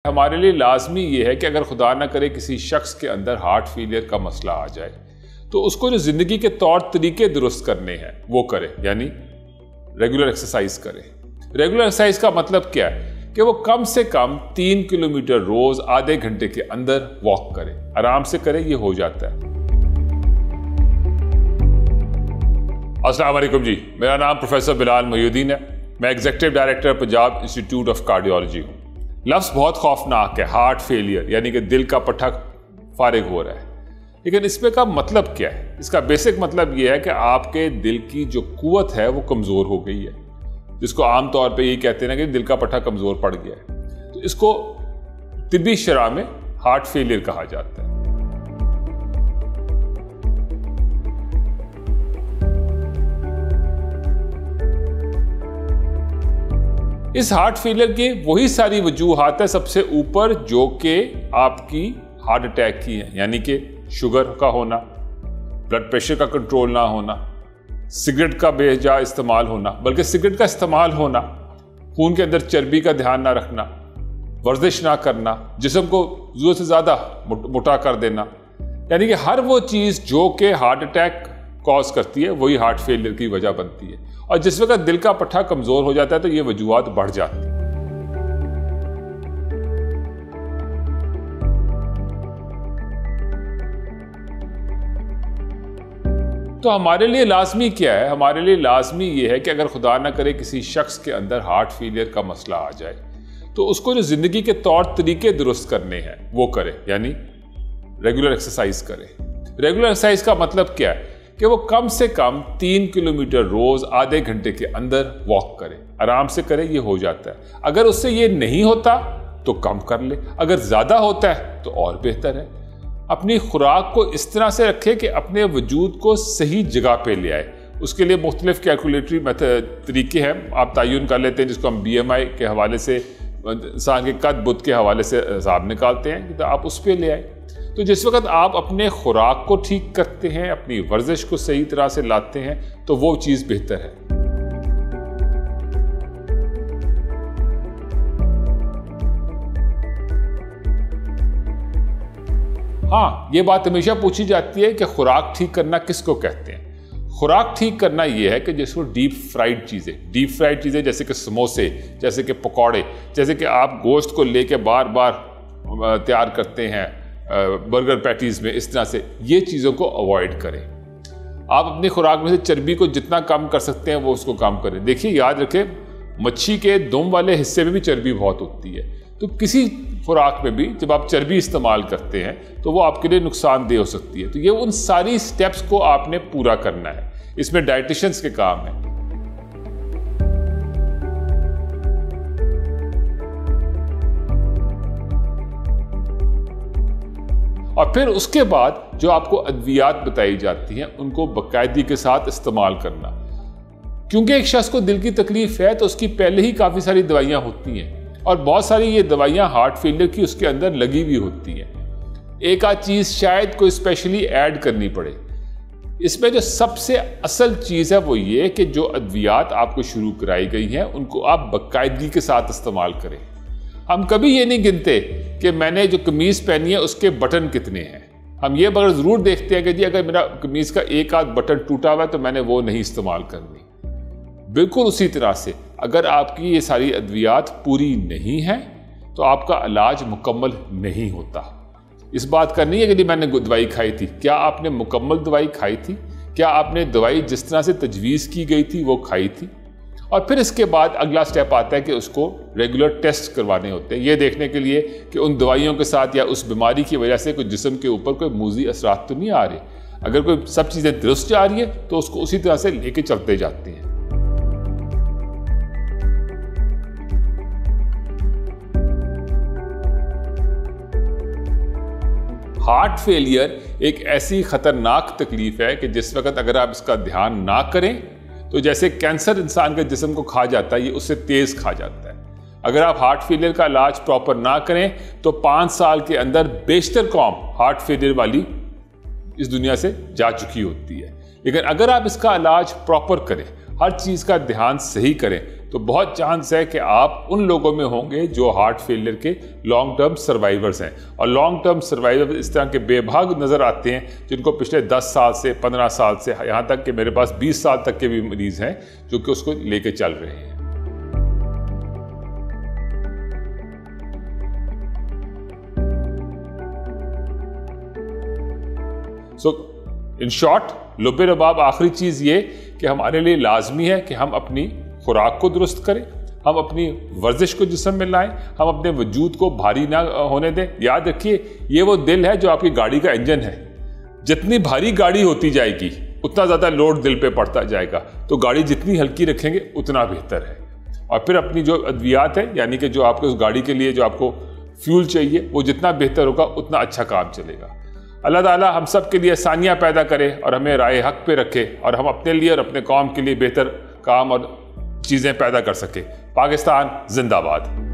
हमारे लिए लाजमी ये है कि अगर खुदा ना करे किसी शख्स के अंदर हार्ट फेलियर का मसला आ जाए तो उसको जो ज़िंदगी के तौर तरीके दुरुस्त करने हैं वो करे, यानी रेगुलर एक्सरसाइज करे। रेगुलर एक्सरसाइज का मतलब क्या है कि वो कम से कम 3 किलोमीटर रोज आधे घंटे के अंदर वॉक करे, आराम से करे, ये हो जाता है। अस्सलाम वालेकुम जी, मेरा नाम प्रोफेसर बिलाल मोहिउद्दीन है। मैं executive director Punjab institute of cardiology हूँ। लफ्ज़ बहुत खौफनाक है, हार्ट फेलियर, यानी कि दिल का पट्टा फारिग हो रहा है। लेकिन इसमें का मतलब क्या है? इसका बेसिक मतलब यह है कि आपके दिल की जो कुव्वत है वो कमज़ोर हो गई है, जिसको आम तौर पे ये कहते हैं ना कि दिल का पट्टा कमज़ोर पड़ गया है। तो इसको तिब्बी शरह में हार्ट फेलियर कहा जाता है। इस हार्ट फेलियर की वही सारी वजूहात है सबसे ऊपर जो कि आपकी हार्ट अटैक की है, यानी कि शुगर का होना, ब्लड प्रेशर का कंट्रोल ना होना, सिगरेट का बेजा इस्तेमाल होना, बल्कि सिगरेट का इस्तेमाल होना, खून के अंदर चर्बी का ध्यान ना रखना, वर्जिश ना करना, जिस्म को ज़रूरत से ज़्यादा मोटा कर देना, यानी कि हर वो चीज़ जो कि हार्ट अटैक कॉज करती है वही हार्ट फेलियर की वजह बनती है। और जिस वक्त दिल का पट्टा कमज़ोर हो जाता है तो ये वजूहात बढ़ जाती है। तो हमारे लिए लाजमी क्या है? हमारे लिए लाजमी ये है कि अगर खुदा ना करे किसी शख्स के अंदर हार्ट फेलियर का मसला आ जाए तो उसको जो ज़िंदगी के तौर तरीके दुरुस्त करने हैं वो करे, यानी रेगुलर एक्सरसाइज करे। रेगुलर एक्सरसाइज का मतलब क्या है कि वो कम से कम 3 किलोमीटर रोज आधे घंटे के अंदर वॉक करे, आराम से करे, ये हो जाता है। अगर उससे ये नहीं होता तो कम कर ले, अगर ज़्यादा होता है तो और बेहतर है। अपनी खुराक को इस तरह से रखे कि अपने वजूद को सही जगह पे ले आए। उसके लिए मुख्तलिफ कैलकुलेटरी तरीके हैं, आप तयन कर लेते हैं, जिसको हम BMI के हवाले से, इंसान के कद बुत के हवाले से हिसाब निकालते हैं, तो आप उस पर ले आए। तो जिस वक्त आप अपने खुराक को ठीक करते हैं, अपनी वर्जिश को सही तरह से लाते हैं, तो वो चीज़ बेहतर है। हाँ, ये बात हमेशा पूछी जाती है कि खुराक ठीक करना किसको कहते हैं? खुराक ठीक करना ये है कि जिसको डीप फ्राइड चीज़ें जैसे कि समोसे, जैसे कि पकौड़े, जैसे कि आप गोश्त को लेके बार बार तैयार करते हैं बर्गर पैटीज़ में, इस तरह से ये चीज़ों को अवॉइड करें। आप अपनी खुराक में से चर्बी को जितना कम कर सकते हैं वो उसको कम करें। देखिए, याद रखें, मच्छी के दुम वाले हिस्से में भी चर्बी बहुत होती है। तो किसी खुराक में भी जब आप चर्बी इस्तेमाल करते हैं तो वो आपके लिए नुकसानदेह हो सकती है। तो ये उन सारी स्टेप्स को आपने पूरा करना है, इसमें डाइटिशियंस के काम है। और फिर उसके बाद जो आपको अद्वियात बताई जाती हैं उनको बाकायदगी के साथ इस्तेमाल करना, क्योंकि एक शख्स को दिल की तकलीफ है तो उसकी पहले ही काफ़ी सारी दवाइयाँ होती हैं और बहुत सारी ये दवाइयाँ हार्ट फेलियर की उसके अंदर लगी हुई होती हैं। एक आध चीज़ शायद कोई स्पेशली ऐड करनी पड़े। इसमें जो सबसे असल चीज़ है वो ये कि जो अद्वियात आपको शुरू कराई गई हैं उनको आप बाकायदगी के साथ इस्तेमाल करें। हम कभी ये नहीं गिनते कि मैंने जो कमीज़ पहनी है उसके बटन कितने हैं। हम ये बगैर ज़रूर देखते हैं कि जी अगर मेरा कमीज़ का एक आध बटन टूटा हुआ है तो मैंने वो नहीं इस्तेमाल करनी। बिल्कुल उसी तरह से अगर आपकी ये सारी अद्वियात पूरी नहीं है तो आपका इलाज मुकम्मल नहीं होता। इस बात का नहीं है कि मैंने दवाई खाई थी। क्या आपने मुकम्मल दवाई खाई थी? क्या आपने दवाई जिस तरह से तजवीज़ की गई थी वो खाई थी? और फिर इसके बाद अगला स्टेप आता है कि उसको रेगुलर टेस्ट करवाने होते हैं, ये देखने के लिए कि उन दवाइयों के साथ या उस बीमारी की वजह से कोई जिस्म के ऊपर कोई मुज़ी असरात तो नहीं आ रहे। अगर कोई सब चीज़ें दुरुस्त जा रही है तो उसको उसी तरह से लेके चलते जाते हैं। हार्ट फेलियर एक ऐसी ख़तरनाक तकलीफ़ है कि जिस वक्त अगर आप इसका ध्यान ना करें तो जैसे कैंसर इंसान के जिस्म को खा जाता है, ये उससे तेज़ खा जाता है। अगर आप हार्ट फेलियर का इलाज प्रॉपर ना करें तो 5 साल के अंदर बेशतर कौम हार्ट फेलियर वाली इस दुनिया से जा चुकी होती है। लेकिन अगर आप इसका इलाज प्रॉपर करें, हर चीज़ का ध्यान सही करें, तो बहुत चांस है कि आप उन लोगों में होंगे जो हार्ट फेलियर के लॉन्ग टर्म सर्वाइवर्स हैं। और लॉन्ग टर्म सर्वाइवर इस तरह के बेभाग नज़र आते हैं जिनको पिछले 10 साल से 15 साल से यहाँ तक कि मेरे पास 20 साल तक के भी मरीज़ हैं जो कि उसको लेके चल रहे हैं। इन शॉर्ट, लुब्बे रबाब आखिरी चीज़ ये कि हमारे लिए लाजमी है कि हम अपनी खुराक को दुरुस्त करें, हम अपनी वर्जिश को जिस्म में लाएं, हम अपने वजूद को भारी ना होने दें। याद रखिए, ये वो दिल है जो आपकी गाड़ी का इंजन है। जितनी भारी गाड़ी होती जाएगी उतना ज़्यादा लोड दिल पे पड़ता जाएगा, तो गाड़ी जितनी हल्की रखेंगे उतना बेहतर है। और फिर अपनी जो अद्वियात है, यानी कि जो आपको उस गाड़ी के लिए जो आपको फ्यूल चाहिए, वो जितना बेहतर होगा उतना अच्छा काम चलेगा। अल्लाह ताला हम सब के लिए आसानियाँ पैदा करे और हमें राय हक पे रखे और हम अपने लिए और अपने कौम के लिए बेहतर काम और चीज़ें पैदा कर सके। पाकिस्तान जिंदाबाद।